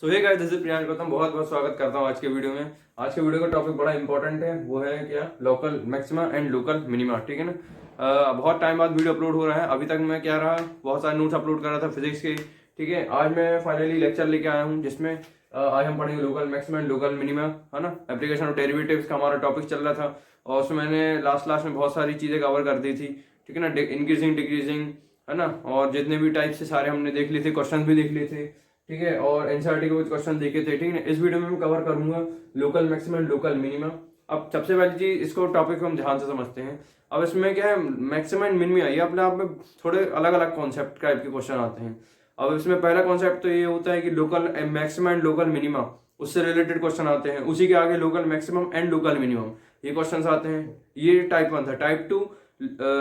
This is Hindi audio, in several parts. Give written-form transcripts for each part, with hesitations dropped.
So hey guys, this is Priyank Gautam. बहुत बहुत स्वागत करता हूँ आज के वीडियो में। आज के वीडियो का टॉपिक बड़ा इंपॉर्टेंट है, वो है क्या, local maxima and local minima. ठीक है ना। बहुत टाइम बाद वीडियो अपलोड हो रहा है। अभी तक मैं क्या रहा, बहुत सारे नोट्स अपलोड कर रहा था फिजिक्स के। ठीक है, आज मैं फाइनली लेक्चर लेके आया हूँ जिसमें आज हम पढ़ेंगे local maxima and local minima, है ना। एप्लीकेशन ऑफ डेरिवेटिव्स का हमारा टॉपिक चल रहा था और उसमें मैंने लास्ट में बहुत सारी चीजें कवर कर दी थी। ठीक है ना, इंक्रीजिंग डिक्रीजिंग, है ना, और जितने भी टाइप से सारे हमने देख लिए थे, क्वेश्चन भी देख लिए थे। ठीक है, और एनसीईआरटी के कुछ क्वेश्चन देखे थे। ठीक है, इस वीडियो में मैं कवर करूंगा local maximum and local minimum. अब सबसे पहली चीज, इसको टॉपिक को हम ध्यान से समझते हैं। अब इसमें क्या है, मैक्सिमम एंड मिनिमम, ये अपने आप में थोड़े अलग अलग कॉन्सेप्ट टाइप के क्वेश्चन आते हैं। अब इसमें पहला कॉन्सेप्ट तो ये होता है कि local maximum and local minimum, उससे रिलेटेड क्वेश्चन आते हैं। उसी के आगे local maximum and local minimum, ये क्वेश्चन आते हैं। ये टाइप 1 था। Type 2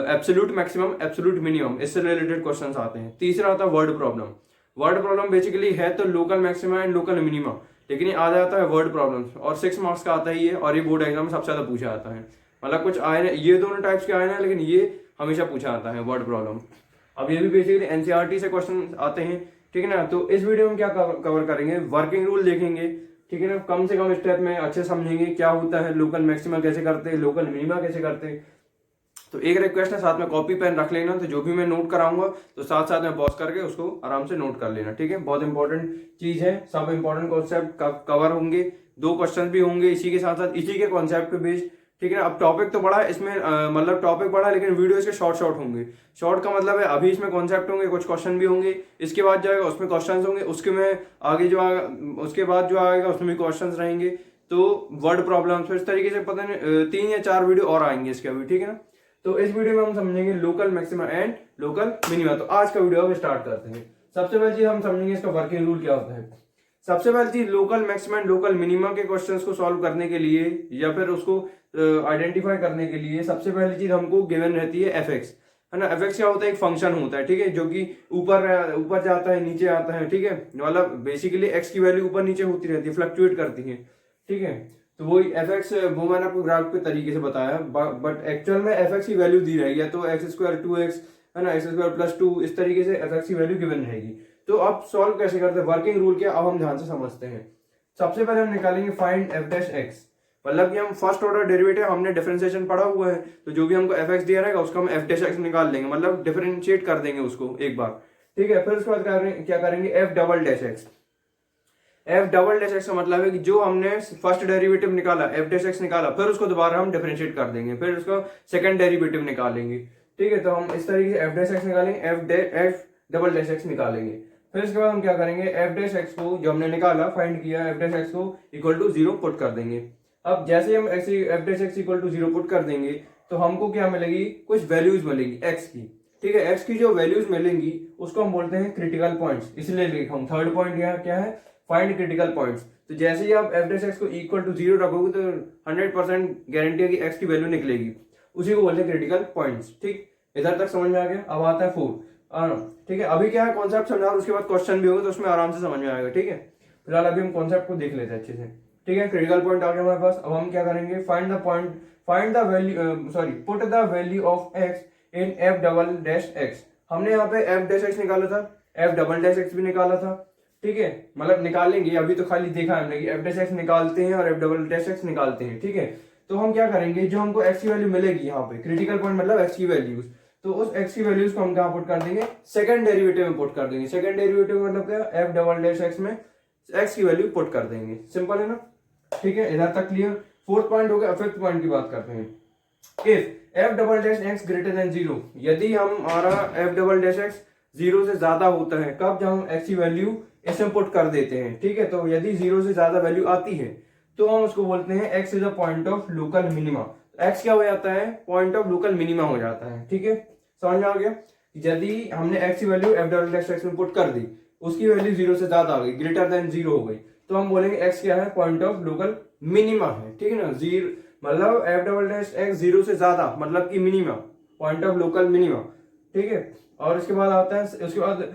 absolute maximum absolute minimum, इससे रिलेटेड क्वेश्चन आते हैं। तीसरा आता है word problem. Word problem basically है तो local maxima and local minima, लेकिन ये आ जाता है वर्ड प्रॉब्लम और 6 मार्क्स का आता है ये, और ये बोर्ड एग्जाम में सबसे ज्यादा पूछा जाता है। मतलब कुछ आए ना, ये दोनों टाइप्स के आए ना, लेकिन ये हमेशा पूछा जाता है वर्ड प्रॉब्लम। अब ये भी बेसिकली एनसीईआरटी से क्वेश्चन आते हैं। ठीक है ना, तो इस वीडियो में क्या कवर करेंगे, वर्किंग रूल देखेंगे। ठीक है ना, कम से कम स्टेप में अच्छे समझेंगे क्या होता है, लोकल मैक्सिमा कैसे करते हैं, लोकल मिनिमा कैसे करते हैं। तो एक रिक्वेस्ट है, साथ में कॉपी पेन रख लेना, तो जो भी मैं नोट कराऊंगा तो साथ साथ में पॉज करके उसको आराम से नोट कर लेना। ठीक है, बहुत इंपॉर्टेंट चीज है, सब इंपॉर्टेंट कॉन्सेप्ट कवर होंगे। 2 क्वेश्चन भी होंगे इसी के साथ साथ, इसी के कॉन्सेप्ट पे बेस्ड। ठीक है, अब टॉपिक तो बड़ा है इसमें, मतलब टॉपिक बड़ा है, लेकिन वीडियो इसके शॉर्ट होंगे। शॉर्ट का मतलब है अभी इसमें कॉन्सेप्ट होंगे, कुछ क्वेश्चन भी होंगे, इसके बाद जाएगा उसमें क्वेश्चन होंगे, उसके में आगे जो आएगा, उसके बाद जो आएगा उसमें भी क्वेश्चन रहेंगे। तो वर्ड प्रॉब्लम, तो इस तरीके से पता नहीं 3 या 4 वीडियो और आएंगे इसके अभी। ठीक है ना, तो इस वीडियो में हम समझेंगे local maxima and local minima. तो आज का वीडियो अब स्टार्ट करते हैं। सबसे पहले चीज हम समझेंगे इसका वर्किंग रूल क्या होता है। सबसे पहले चीज, local maxima and local minima के क्वेश्चंस को सॉल्व करने के लिए या फिर उसको आइडेंटिफाई करने के लिए सबसे पहली चीज हमको गिवन रहती है एफ एक्स, है ना। एफ एक्स क्या होता है, एक फंक्शन होता है। ठीक है, जो कि ऊपर ऊपर जाता है, नीचे आता है। ठीक है, मतलब बेसिकली एक्स की वैल्यू ऊपर नीचे होती रहती है, फ्लक्चुएट करती है। ठीक है, तो वो एफ एक्स, वो मैंने आपको ग्राफ के तरीके से बताया, बट एक्चुअल में एफ एक्स की वैल्यू दी रहेगी, या तो एक्स स्क्वायर 2x, है ना, एक्स स्क्वायर प्लस 2, इस तरीके से एफ एक्स की वैल्यू गिवन रहेगी। तो अब सॉल्व कैसे करते हैं, वर्किंग रूल क्या, अब हम ध्यान से समझते हैं। सबसे पहले हम निकालेंगे फाइंड एफ डैश एक्स, मतलब कि हम फर्स्ट ऑर्डर डेरिवेटिव, हमने डिफरेंशिएशन पढ़ा हुआ है, तो जो भी हमको एफ एक्स दिया रहेगा उसका हम एफ डैश एक्स निकाल लेंगे, मतलब डिफरेंशिएट कर देंगे उसको एक बार। ठीक है, फिर उसके बाद क्या करेंगे, F double dash x. F double dash x का मतलब है कि जो हमने फर्स्ट डेरिवेटिव निकाला, एफ डैश एक्स निकाला, फिर उसको दोबारा हम डिफरेंशिएट कर देंगे, फिर उसका सेकंड डेरिवेटिव निकालेंगे। ठीक है, तो हम इस तरीके से एफ डैश एक्स निकालेंगे, एफ डबल डैश एक्स निकालेंगे। फिर इसके बाद हम क्या करेंगे, एफ डैश एक्स को जो हमने निकाला, फाइंड किया, एफ डैश एक्स को इक्वल टू 0 पुट कर देंगे। अब जैसे हम f dash x equal to 0 put कर देंगे तो हमको क्या मिलेगी, कुछ वैल्यूज मिलेगी एक्स की। ठीक है, एक्स की जो वैल्यूज मिलेंगी उसको हम बोलते हैं क्रिटिकल पॉइंट्स, इसलिए लिखा हूं थर्ड पॉइंट यहाँ क्या है, फाइंड क्रिटिकल पॉइंट्स। तो जैसे ही आप एफ डैश एक्स को इक्वल टू 0 रखोगे तो 100% गारंटी है कि एक्स की वैल्यू निकलेगी, उसी को बोलते हैं क्रिटिकल पॉइंट्स। ठीक, इधर तक समझ में आ गया। अब आता है 4। ठीक है, अभी क्या है, कॉन्सेप्ट समझा, उसके बाद क्वेश्चन भी होगा तो उसमें आराम से समझ में आएगा। ठीक है, फिलहाल अभी हम कॉन्सेप्ट को देख लेते हैं अच्छे से। ठीक है, क्रिटिकल पॉइंट आ गया हमारे पास। अब हम क्या करेंगे, find the value, sorry, put the value of x in F double dash x. हमने यहाँ पे एफ डैश एक्स निकाला था, एफ डबल डैश एक्स भी निकाला था। ठीक है, मतलब निकालेंगे, अभी तो खाली देखा है हमने कि एफ डैश एक्स निकालते हैं और एफ डबल डैश एक्स निकालते हैं। ठीक है, तो हम क्या करेंगे, जो हमको एक्स की वैल्यू मिलेगी यहाँ पे, क्रिटिकल पॉइंट मतलब एक्स की वैल्यूज, तो उस एक्स की वैल्यूज को हम कहाँ पुट कर देंगे, सेकंड डेरिवेटिव में पुट कर देंगे। सेकंड डेरिवेटिव मतलब क्या, एफ डबल डैश एक्स में एक्स की वैल्यू पुट कर देंगे। सिंपल है ना। ठीक है, इधर तक क्लियर। 4th पॉइंट हो गया। 5th पॉइंट की बात करते हैं। If F double dash x greater than 0, यदि हमारा एफ डबल डैश एक्स 0 से ज्यादा होता है, कब, जब हम एक्स की वैल्यू इसमें पुट कर देते हैं। ठीक है, तो यदि 0 से ज्यादा वैल्यू आती है तो हम उसको बोलते हैं x is a point of local minima. X क्या हो जाता है, पॉइंट ऑफ लोकल मिनिमा हो जाता है। ठीक है, समझ में आ गया। यदि हमने एक्स की value F double dash x में पुट कर दी, उसकी वैल्यू 0 से ज्यादा आ गई, ग्रेटर देन 0 हो गई, तो हम बोलेंगे एक्स क्या है, पॉइंट ऑफ लोकल मिनिमा है। ठीक है ना, 0 मतलब एफ डबल डैश एक्स 0 से ज्यादा मतलब कि minima, point of local minima. ठीक है, और इसके बाद आता है, उसके बाद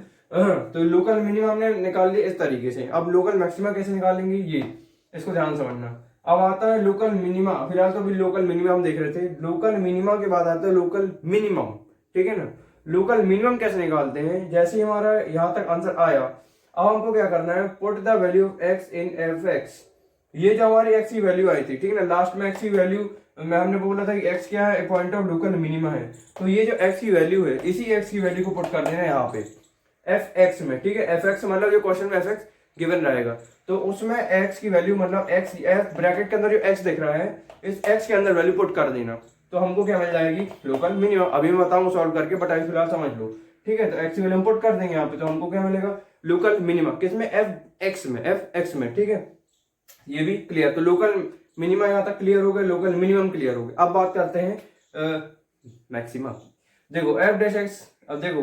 तो लोकल मिनिमा हमने निकाल लिया इस तरीके से। अब लोकल मैक्सिमा कैसे निकालेंगे, ये इसको ध्यान समझना। अब आता है लोकल मिनिमा, फिलहाल तो अभी लोकल मिनिमा हम देख रहे थे। लोकल मिनिमा के बाद आता है लोकल मिनिमम। ठीक है ना, लोकल मिनिमम कैसे निकालते हैं, जैसे ही हमारा यहाँ तक आंसर आया, अब हमको क्या करना है, put the value of x in F x. ये जो हमारी एक्स की वैल्यू आई थी, ठीक है ना, लास्ट में एक्स की वैल्यू में हमने बोला था कि एक्स क्या है, पॉइंट ऑफ लोकल मिनिमा है। तो ये जो एक्स की वैल्यू है, इसी एक्स की वैल्यू को पुट कर देना है यहाँ पे एफ एक्स में, ठीक है। एफ एक्स मतलब जो क्वेश्चन में एफ एक्स गिवन रहेगा, तो उसमें एक्स की वैल्यू मतलब एक्स एफ ब्रैकेट के अंदर जो एक्स दिख रहा है, इस एक्स के अंदर वैल्यू पुट कर देना। तो हमको क्या मिल जाएगी, लोकल मिनिमम। अभी मैं बताऊंगा सॉल्व करके, बट अभी फिलहाल समझ लो, ठीक है। तो एक्स की वैल्यू हम पुट कर देंगे यहाँ पे, तो हमको क्या मिलेगा, लोकल मिनिमम किसमें, एफ एक्स में, एफ एक्स में, ठीक है। ये भी क्लियर, तो लोकल मिनिमम यहाँ तक क्लियर हो गया, लोकल मिनिमम क्लियर हो गया। अब बात करते हैं मैक्सिमम। देखो एफ डैश एक्स, अब देखो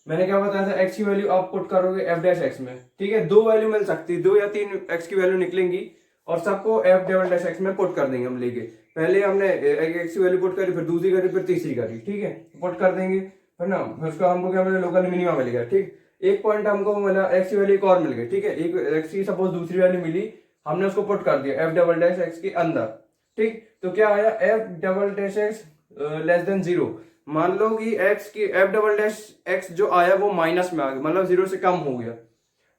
मैंने क्या बताया था, एक्स की वैल्यू आप पुट करोगे एफ डैश एक्स में, ठीक है। दो वैल्यू मिल सकती है, 2 या 3 एक्स की वैल्यू निकलेंगी और सबको एफ डबल डैश एक्स में पुट कर देंगे हम लेके। पहले हमने एक्स की वैल्यू पुट करी, फिर दूसरी करी, फिर तीसरी करी, ठीक है, पुट कर देंगे, है ना। फिर उसका हमको क्या मिला, लोकल मिनिमम मिल गया, ठीक। एक पॉइंट हमको मिला, एक्स की वैल्यू एक और मिल गई, ठीक है। एक एक्स की सपोज दूसरी वैल्यू मिली, हमने उसको पुट कर दिया एफ डबल डैश एक्स के अंदर, ठीक। तो क्या आया, F double dash x less than 0। मान लो कि एक्स की एफ डबल डैश एक्स जो आया वो माइनस में आ गया, मतलब 0 से कम हो गया।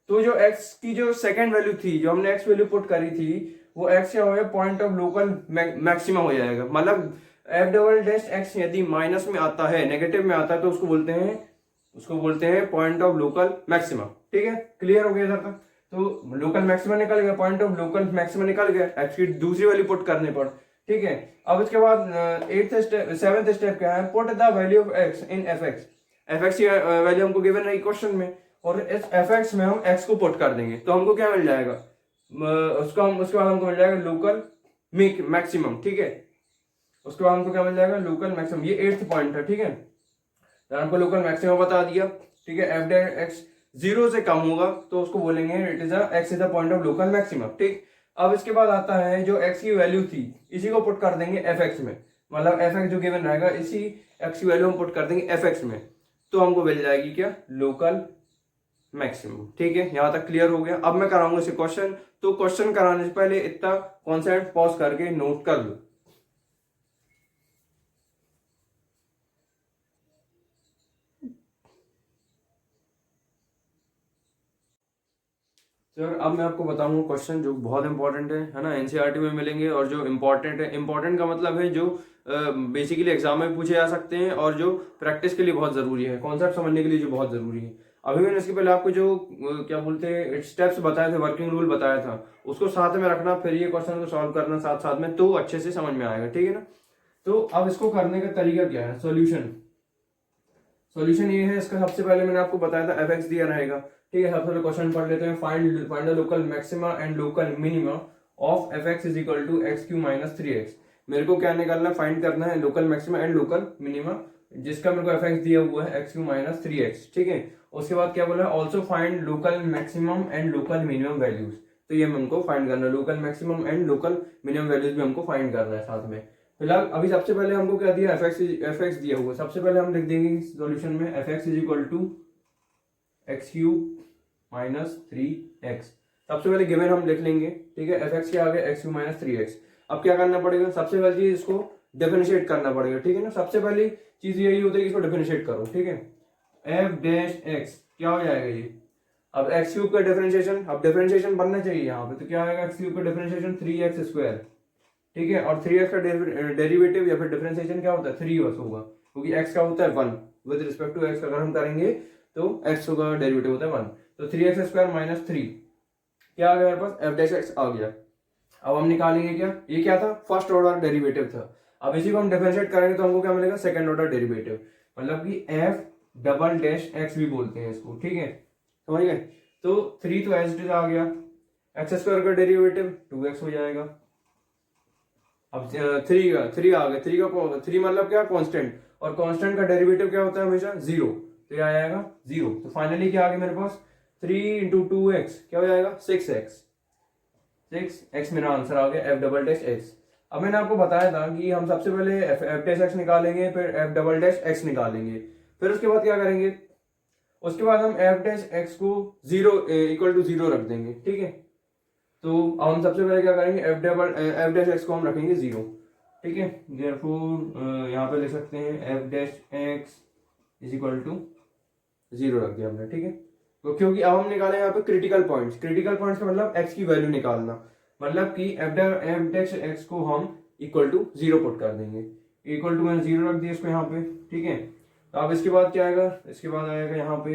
तो जो एक्स की जो सेकंड वैल्यू थी, जो हमने एक्स वैल्यू पुट करी थी, वो एक्स क्या हो गया, पॉइंट ऑफ लोकल मैक्सिमम हो जाएगा। मतलब एफ डबल डैश एक्स यदि माइनस में आता है, नेगेटिव में आता है, तो उसको बोलते हैं पॉइंट ऑफ लोकल मैक्सिमम, ठीक है। क्लियर हो गया इधर तक। तो लोकल मैक्सिमम निकल गया, पॉइंट ऑफ लोकल मैक्सिमम निकल गया एक्स की दूसरी वैल्यू पुट करने पर, ठीक है। अब इसके बाद सेवेंथ स्टेप क्या है, put the value of x in F x. F x की वैल्यू हमको गिवन रही क्वेश्चन में, और इस एफ एक्स में हम एक्स को पुट कर देंगे, तो हमको क्या मिल जाएगा, उसके बाद हमको मिल जाएगा लोकल मैक्सिमम, ठीक है। उसके बाद हमको क्या मिल जाएगा, लोकल मैक्सिमम। ये 8th पॉइंट है, ठीक है। तो हमको लोकल मैक्सिमम बता दिया, ठीक है। एफ डैश एक्स 0 से कम होगा तो उसको बोलेंगे it is x is the point of local maximum, ठीक। अब इसके बाद आता है जो एक्स की वैल्यू थी, इसी को पुट कर देंगे एफ एक्स में, मतलब एफ एक्स जो गिवन रहेगा, इसी एक्स की वैल्यू हम पुट कर देंगे एफ एक्स में, तो हमको मिल जाएगी क्या, लोकल मैक्सिमम, ठीक है। यहां तक क्लियर हो गया। अब मैं कराऊंगा इसे क्वेश्चन, तो क्वेश्चन कराने से पहले इतना कॉन्सेप्ट पॉज करके नोट कर लो। सर अब मैं आपको बताऊंगा क्वेश्चन जो बहुत इंपॉर्टेंट है ना, एनसीईआरटी में मिलेंगे, और जो इम्पोर्टेंट है, इम्पोर्टेंट का मतलब है जो बेसिकली एग्जाम में पूछे जा सकते हैं, और जो प्रैक्टिस के लिए बहुत जरूरी है, कॉन्सेप्ट समझने के लिए जो बहुत जरूरी है। अभी मैंने इसके पहले आपको जो क्या बोलते हैं स्टेप्स बताए थे, वर्किंग रूल बताया था, उसको साथ में रखना, फिर ये क्वेश्चन को सॉल्व करना साथ साथ में, तो अच्छे से समझ में आएगा, ठीक है ना। तो अब इसको करने का तरीका क्या है, सॉल्यूशन ये है। इसका सबसे पहले मैंने आपको बताया था एफ एक्स दिया रहेगा, ठीक है। सबसे पहले क्वेश्चन पढ़ लेते हैं, find the local maxima and local minima of f x is equal to x cube minus 3x। मेरे को क्या निकालना है, फाइंड करना है local maxima and local minima, जिसका मेरे को एफ एक्स दिया हुआ है एक्स क्यू माइनस 3x, ठीक है। उसके बाद क्या बोला, also find local maximum and local minimum values. तो ये हमको फाइंड करना है, local maximum and local minimum values भी हमको फाइंड करना है साथ में। फिलहाल अभी सबसे पहले हमको क्या दिया, एफ एक्स दिया हुआ, सबसे पहले हम लिख देंगे सॉल्यूशन में f x is equal to x cube minus 3x। सबसे पहले गिवन हम लिख लेंगे, ठीक है। एफ एक्स क्या आ गया, एक्स क्यूब माइनस 3x। अब क्या करना पड़ेगा, सबसे पहले चीज इसको डिफरेंशिएट करना पड़ेगा, ठीक है ना। सबसे पहली चीज यही होती है कि इसको डिफरेंशिएट करो, ठीक है। एफ डैश एक्स क्या हो जाएगा ये, अब एक्स क्यूब का डिफरेंशिएशन, अब डिफरेंशिएशन बनना चाहिए यहाँ पे, तो क्या आएगा, एक्स क्यूब का डिफरेंशिएशन 3x स्क्वायर, ठीक है। और 3x का डेरिवेटिव या फिर डिफरेंशिएशन क्या होता है, 3x होगा, क्योंकि x का होता है 1 विद रिस्पेक्ट टू x। अगर हम करेंगे तो x का डेरिवेटिव होता है 1, तो 3x स्क्वायर माइनस 3 क्या आ गया मेरे पास, एफ डैश एक्स आ गया। अब हम निकालेंगे क्या, ये क्या था, फर्स्ट ऑर्डर डेरिवेटिव था। अब इसी को हम डिफरेंशिएट करेंगे तो हमको क्या मिलेगा, सेकंड ऑर्डर डेरिवेटिव, मतलब कि एफ डबल डैश एक्स भी बोलते हैं इसको, ठीक है, समझ गए। तो 3 तो एज इट इज आ गया, एक्स स्क्वायर का डेरिवेटिव 2x हो जाएगा। अब 3 आ गया, 3 मतलब क्या, कांस्टेंट, और कांस्टेंट का डेरिवेटिव क्या होता है हमेशा, 0, तो ये आ जाएगा 0। तो फाइनली क्या आ गया मेरे पास, 3 इंटू 2x क्या हो जाएगा, 6x मेरा आंसर आ गया, एफ डबल डैश एक्स। अब मैंने आपको बताया था कि हम सबसे पहले एफ डैश एक्स निकालेंगे, फिर एफ डबल डैश एक्स निकालेंगे, फिर उसके बाद क्या करेंगे, उसके बाद हम एफ डैश एक्स को 0 इक्वल टू 0 रख देंगे, ठीक है। तो अब हम सबसे पहले क्या करेंगे, एफ डैश एक्स को हम रखेंगे 0, ठीक है। देयरफॉर यहाँ पे लिख सकते हैं f dash x is equal to 0 रख दिया हमने, ठीक है। क्योंकि अब हम निकाले यहाँ पे क्रिटिकल पॉइंट्स। क्रिटिकल पॉइंट्स का मतलब एक्स की वैल्यू निकालना, मतलब कि एफ डैश एक्स को हम इक्वल टू 0 पुट कर देंगे। इक्वल टू मैंने 0 रख दिया इसको यहाँ पे, ठीक है। तो अब इसके बाद क्या आएगा, इसके बाद आएगा यहाँ पे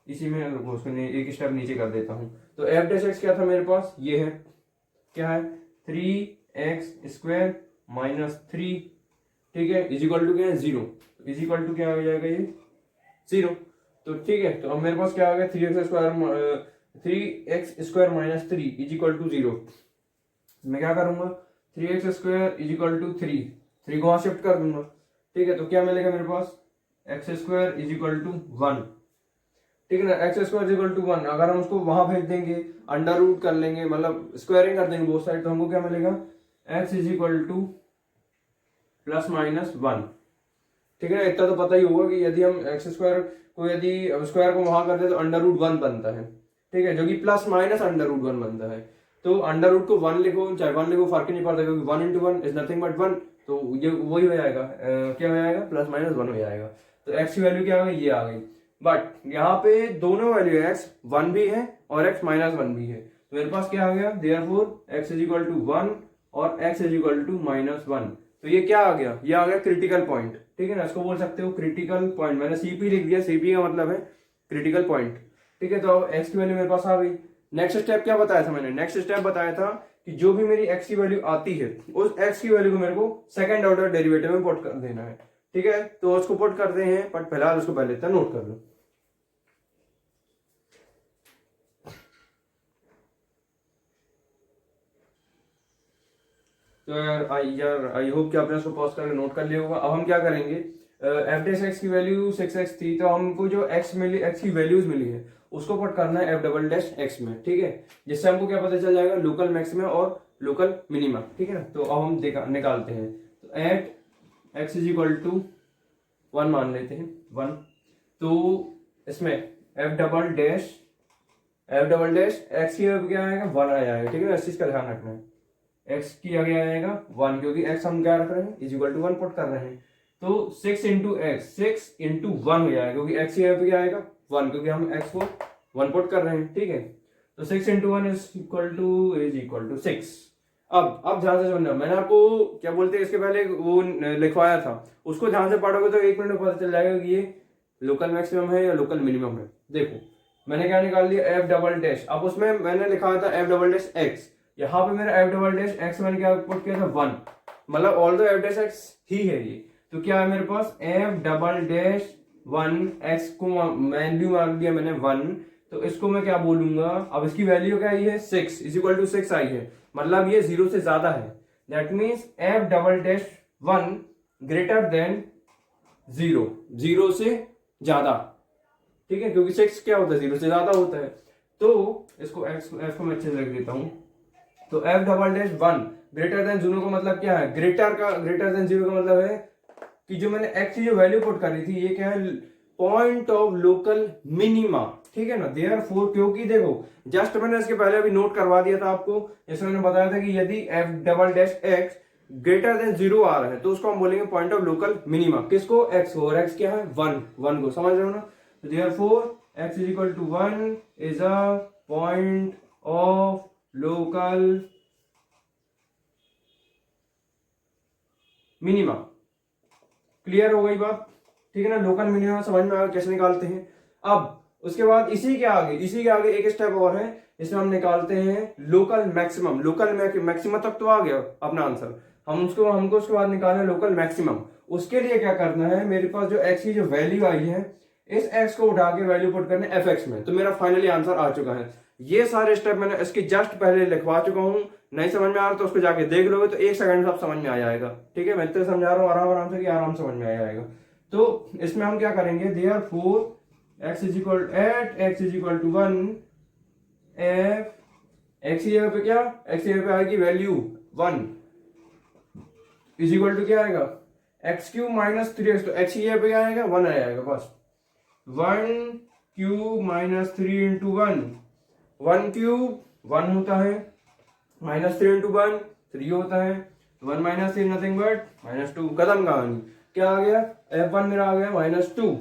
इसी में उसको एक स्टेप नीचे कर देता हूँ। तो एफ डैश एक्स क्या था मेरे पास, ये है, क्या है, 3x² माइनस 3, ठीक है, इज इक्वल टू क्या है, 0। इज इक्वल टू क्या हो जाएगा ये, 0। तो ठीक है, तो अब मेरे पास क्या आ गया, 3x² minus 3 is equal to 0। मैं क्या करूंगा, 3x² इज इक्वल टू 3 को वहां शिफ्ट कर दूंगा, ठीक है। तो क्या मिलेगा मेरे पास, x² इज इक्वल टू 1, ठीक है ना। x² इज इक्वल टू 1 अगर हम उसको वहां भेज देंगे, अंडर रूट कर लेंगे, मतलब स्क्वायरिंग कर देंगे बोथ साइड, तो हमको क्या मिलेगा, x is equal two plus minus 1, ठीक है ना। इतना तो पता ही होगा कि यदि हम x² को यदि स्क्वायर को वहां करते हैं तो अंडर रूट 1 बनता है, ठीक है, जो कि प्लस माइनस अंडर रूट 1 बनता है। तो अंडर रूट को 1 लिखो चाहे 1 लिखो फर्क ही नहीं पड़ता, क्योंकि 1 into 1 इज नथिंग बट 1। तो ये वही हो जाएगा, क्या हो जाएगा, प्लस माइनस 1 हो जाएगा। तो x की वैल्यू क्या आ गई, ये आ गई। बट यहाँ पे दोनों वैल्यू है, x 1 भी है और x माइनस 1 भी है। तो मेरे पास क्या आ गया, therefore x is equal to 1 और x is equal to minus 1। तो ये क्या आ गया, ये आ गया क्रिटिकल पॉइंट, ठीक है ना। इसको बोल सकते हो क्रिटिकल पॉइंट, मैंने सीपी लिख दिया, सीपी का मतलब है क्रिटिकल पॉइंट, ठीक है। तो अब x की वैल्यू मेरे पास आ गई। नेक्स्ट स्टेप क्या बताया था मैंने, नेक्स्ट स्टेप बताया था कि जो भी मेरी x की वैल्यू आती है उस x की वैल्यू को मेरे को सेकंड ऑर्डर डेरिवेटिव में पुट कर देना है, ठीक है। तो उसको पुट करते हैं, बट फिलहाल उसको पहले इतना नोट कर लो। तो यार आई होप कि आपने उसको पॉज करके नोट कर लिया होगा। अब हम क्या करेंगे, एफ डैश एक्स की वैल्यू 6x थी, तो हमको जो x मिली, x की वैल्यूज मिली है उसको पुट करना है एफ डबल डैश एक्स में, ठीक है। जिससे हमको क्या पता चल जाएगा, लोकल मैक्सिमा और लोकल मिनिमा, ठीक है ना। तो अब हम निकालते हैं। तो at x is equal to 1 मान लेते हैं, 1। तो इसमें एफ डबल डैश एक्स की क्या आएगा, 1 आ जाएगा, ठीक है ना। इस चीज का ध्यान रखना है, x की आगे आएगा 1, क्योंकि x हम क्या रख रहे हैं, इज इक्वल टू 1 पुट कर रहे हैं। तो 6 इंटू एक्स, 6 इंटू 1 हो जाएगा, क्योंकि x की आगे क्या आएगा 1, क्योंकि हम x को 1 पुट कर रहे हैं, ठीक है। तो 6 इंटू 1 इज इक्वल टू 6। अब ध्यान से सुनना, मैंने आपको क्या बोलते हैं इसके पहले वो लिखवाया था, उसको ध्यान से पढ़ोगे तो 1 मिनट में पता चल जाएगा कि ये लोकल मैक्सिमम है या लोकल मिनिमम है। देखो मैंने क्या निकाल लिया, एफ डबल डैश। अब उसमें मैंने लिखा था एफ डबल डैश एक्स, यहाँ पे मेरा एफ डबल डैश एक्स मैंने क्या पुट किया था, 1, मतलब ऑल दो एफ डैश एक्स ही है ये। तो क्या है मेरे पास, एफ डबल डैश 1, एक्स को वैल्यू मांग दिया मैंने 1, तो इसको मैं क्या बोलूंगा, अब इसकी वैल्यू क्या आई है, 6 इज इक्वल टू 6 आई है, मतलब ये 0 से ज्यादा है। That means F double dash 1 greater than 0, 0 से ज्यादा, ठीक है, क्योंकि 6 क्या होता है, 0 से ज्यादा होता है। तो इसको एफ को मैं अच्छे से रख देता हूं। तो F double dash 1 greater than 0 का मतलब क्या है, ग्रेटर देन 0 का मतलब है कि जो मैंने एक्स की जो वैल्यू पुट करी थी, ये क्या है, पॉइंट ऑफ लोकल मिनिमा, ठीक है ना। देयरफॉर, क्योंकि देखो जस्ट मैंने इसके पहले अभी नोट करवा दिया था आपको, जैसे मैंने बताया था कि यदि F double dash x greater than 0 आ रहा है तो उसको हम बोलेंगे पॉइंट ऑफ लोकल मिनिमा, किसको, एक्स को, और एक्स क्या है 1 को, समझ रहे हो ना। Therefore x is equal to 1 is a point of local minima. Clear हो गई बात, ठीक है ना। लोकल मिनिमम समझ में आया कैसे निकालते हैं। अब उसके बाद इसी के आगे एक स्टेप और है, इसमें हम निकालते हैं लोकल मैक्सिमम। लोकल मैक्सिमम तक तो आ गया अपना आंसर, हमको उसके बाद निकालना है लोकल मैक्सिमम। उसके लिए क्या करना है, मेरे पास जो एक्स की जो वैल्यू आई है, इस एक्स को उठा के वैल्यू पुट करने एफ एक्स में, तो मेरा फाइनली आंसर आ चुका है। ये सारे स्टेप मैंने इसके जस्ट पहले लिखवा चुका हूं, नहीं समझ में आ रहा तो उसको जाके देख लोगे तो 1 सेकंड में सब समझ में आ जाएगा, ठीक है। मैं तो समझा रहा हूँ आराम से कि आराम समझ में आ जाएगा। तो इसमें हम क्या करेंगे, therefore x is equal to 1, f x पे क्या, एक्स पे आएगी वैल्यू 1 इज इक्वल टू क्या आएगा, एक्स क्यू माइनस 3x, तो एक्स पे क्या आएगा 1 आ जाएगा बस। 1 क्यूब माइनस 3 इंटू 1 क्यूब 1 होता है, माइनस 3 इंटू 1 3 होता है, 1 माइनस 3 नथिंग बट -2, खत्म कहानी। क्या आ गया, F1 मेरा आ गया -2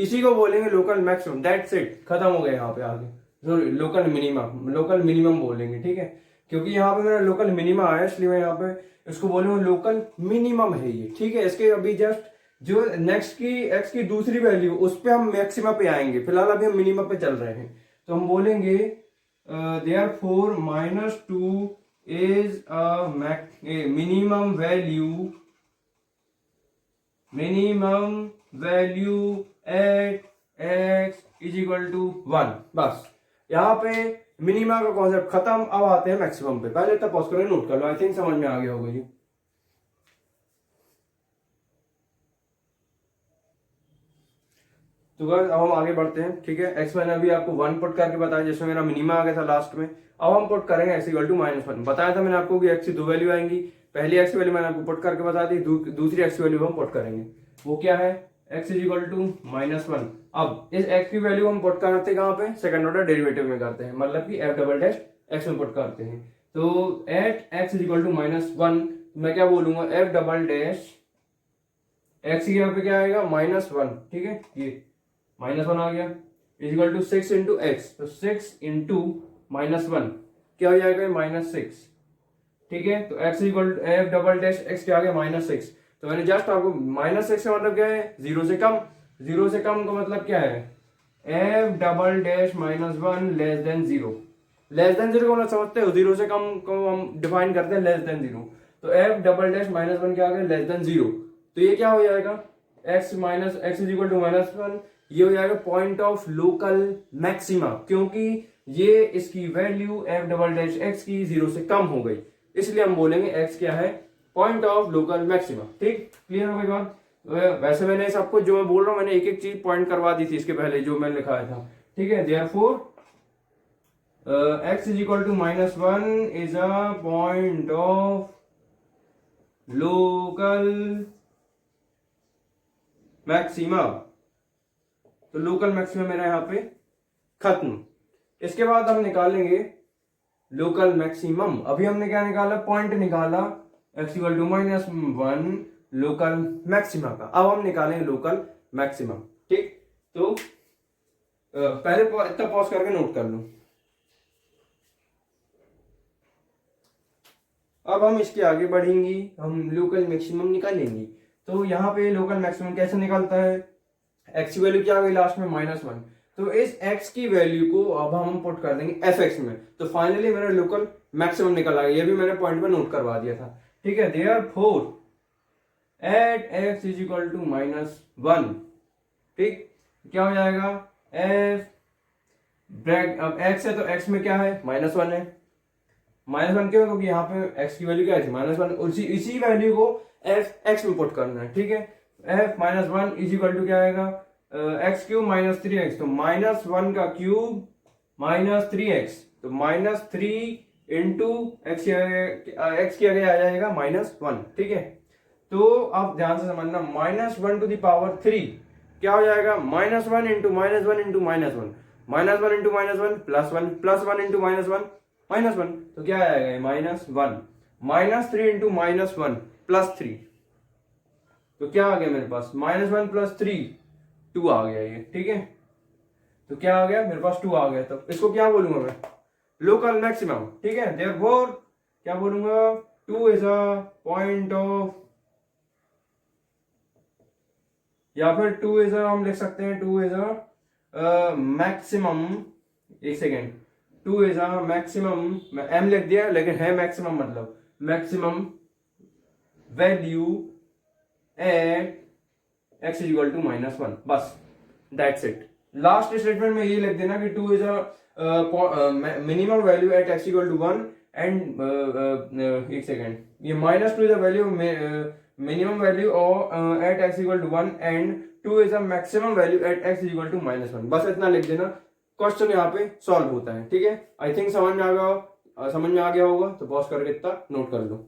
इसी को बोलेंगे लोकल मैक्सिमम, दैट्स इट, खत्म हो गया यहाँ पे आगे। सॉरी, लोकल मिनिमम बोलेंगे, ठीक है, क्योंकि यहाँ पे मेरा लोकल मिनिमम आया इसलिए मैं यहाँ पे इसको बोलूंगा लोकल मिनिमम है ये, ठीक है। इसके अभी जस्ट जो नेक्स्ट की एक्स की दूसरी वैल्यू उस पे हम मैक्सिमा पे आएंगे, फिलहाल अभी हम मिनिमम पे चल रहे हैं। तो हम बोलेंगे therefore -2 is minimum value at x is equal to 1। बस यहाँ पे मिनिमा का कॉन्सेप्ट खत्म। अब आते हैं मैक्सिमम पे। पहले तब पॉज करें, नोट कर लो, आई थिंक समझ में आ गया होगा ये। तो गाइस अब हम आगे बढ़ते हैं, ठीक है। एक्स मैंने अभी आपको 1 पुट करके बताया, जिसमें मेरा मिनिमा आ गया था लास्ट में। अब हम पुट करेंगे एक्स इक्वल टू -1। बताया था मैंने आपको कि एक्स की 2 वैल्यू आएंगी। पहली एक्स की वैल्यू मैंने आपको पुट करके बता दी, दूसरी एक्स की वैल्यू हम पुट करेंगे। वो क्या है, एक्स इज इक्वल टू -1। अब इस एक्स की वैल्यू हम पुट करते हैं कहाँ पे, सेकंड ऑर्डर डेरिवेटिव में करते हैं, मतलब कि एफ डबल डैश एक्स में पुट करते हैं। तो at x is equal to -1 मैं क्या बोलूंगा, एफ डबल डैश एक्स की यहाँ पे क्या आएगा, -1, ठीक है, ये -1 आ गया, is equal to 6 into x. तो 6 इंटू -1 क्या हो जाएगा, -6, ठीक है। तो x equal to f double dash x क्या आ गया, -6। तो मैंने जस्ट आपको -6 का मतलब क्या है, 0 से कम। 0 से कम का मतलब क्या है, F double dash -1 less than 0। Less than 0 का मतलब समझते हो, 0 से कम को हम डिफाइन करते हैं लेस देन 0। तो एफ डबल डैश -1 क्या आ गया, लेस देन 0। तो ये क्या हो जाएगा, x minus x is equal to -1, ये हो जाएगा पॉइंट ऑफ लोकल मैक्सिमा, क्योंकि ये इसकी value F double dash x की 0 से कम हो गई, इसलिए हम बोलेंगे x क्या है, पॉइंट ऑफ लोकल मैक्सिमा। ठीक, क्लियर हो गई बात। वैसे मैंने सबको जो मैं बोल रहा हूँ मैंने एक एक चीज पॉइंट करवा दी थी इसके पहले जो मैंने लिखाया था, ठीक है। Therefore x is equal to -1 is a point of local maxima. तो लोकल मैक्सिमा मेरा यहाँ पे खत्म। इसके बाद हम निकालेंगे लोकल मैक्सिमम। अभी हमने क्या निकाला, पॉइंट निकाला x equal to -1 local maxima का। अब हम निकालेंगे लोकल मैक्सिमम, ठीक। तो पहले इतना पॉज करके नोट कर लो। अब हम इसके आगे बढ़ेंगे, हम लोकल मैक्सिमम निकालेंगे। तो यहाँ पे लोकल मैक्सिमम कैसे निकलता है, x की वैल्यू क्या आ गई लास्ट में, -1। तो इस x की वैल्यू को अब हम पुट कर देंगे fx में, तो फाइनली मेरा लोकल मैक्सिमम निकल आएगा। ये भी मैंने पॉइंट पे नोट करवा दिया था, ठीक है। Therefore at x is equal to -1, ठीक, क्या हो जाएगा, f ब्रैक, अब x है तो x में क्या है, -1 है। -1 क्यों, क्योंकि यहाँ पे x की वैल्यू क्या है, -1। इसी वैल्यू को f(x) में पुट करना है, ठीक है। f -1 इज इक्वल टू क्या आएगा, x क्यूब -3x। तो -1 का क्यूब -3x, तो -3 इंटू एक्स की आगे आ जाएगा -1, ठीक है। तो अब ध्यान से समझना, -1 टू द पावर 3 क्या हो जाएगा, -1 इंटू -1 इंटू -1, -1 इंटू -1 +1, +1 इंटू -1 तो क्या आएगा, -1, -3 इंटू -1 +3, तो क्या आ गया मेरे पास, -1 + 3 2 आ गया ये, ठीक है। तो क्या आ गया मेरे पास, 2 आ गया। तो इसको क्या बोलूंगा मैं, लोकल मैक्सिमम, ठीक है। देयरफॉर क्या बोलूंगा, 2 इज अ पॉइंट ऑफ, या फिर 2 इज अ, हम लिख सकते हैं 2 इज अ मैक्सिमम, एक सेकेंड, 2 इज अ मैक्सिमम, मैं एम लिख दिया लेकिन है मैक्सिमम, मतलब maximum value at x is equal to -1, बस दैट्स इट। लास्ट स्टेटमेंट में ये लिख देना कि 2 is a minimum value at x equal to 1 and एक सेकेंड, ये -2 is a value minimum value और at x equal to 1 and 2 is a maximum value at x equal to -1, बस इतना लिख देना, क्वेश्चन यहाँ पे सॉल्व होता है, ठीक है। आई थिंक समझ में आ गया होगा, तो पॉज करके इतना नोट कर लो।